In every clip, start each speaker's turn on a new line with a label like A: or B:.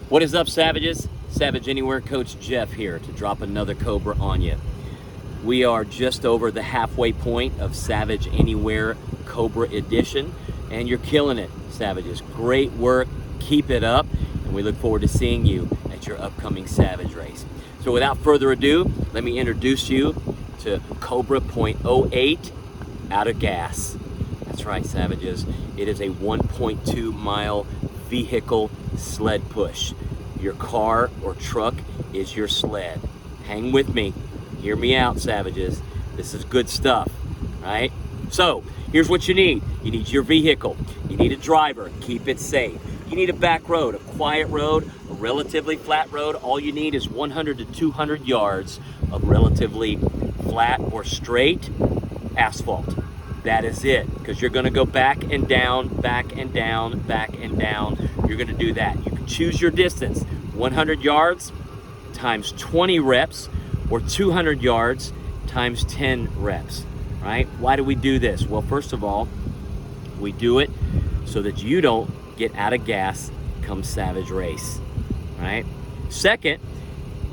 A: What is up, Savages? Savage Anywhere Coach Jeff here to drop another Cobra on you. We are just over the halfway point of Savage Anywhere Cobra Edition, and you're killing it, Savages. Great work, keep it up, and we look forward to seeing you at your upcoming Savage race. So without further ado, let me introduce you to Cobra .08 Outta Gas. That's right, Savages. It is a 1.2 mile vehicle sled push. Your car or truck is your sled. Hang with me. Hear me out, Savages. This is good stuff, right? So, here's what you need. You need your vehicle. You need a driver. Keep it safe. You need a back road, a quiet road, a relatively flat road. All you need is 100 to 200 yards of relatively flat or straight asphalt. That is it, because you're going to go back and down, back and down, back and down. You're going to do that. You can choose your distance, 100 yards times 20 reps, or 200 yards times 10 reps, right? Why do we do this? Well, first of all, we do it so that you don't get out of gas come Savage race, right? Second,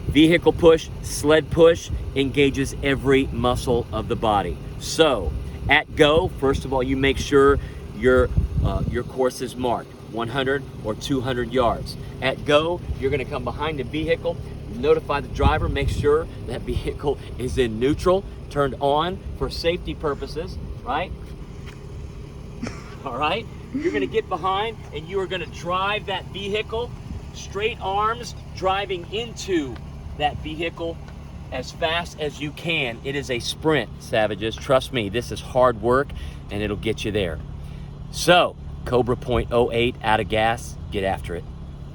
A: vehicle push, sled push engages every muscle of the body. So, at go, first of all, you make sure your course is marked, 100 or 200 yards. At go, you're gonna come behind the vehicle, notify the driver, make sure that vehicle is in neutral, turned on for safety purposes, right? All right, you're gonna get behind and you are gonna drive that vehicle, straight arms, driving into that vehicle as fast as you can. It is a sprint, Savages. Trust me, this is hard work and it'll get you there. So, Cobra .08 Outta Gas, get after it.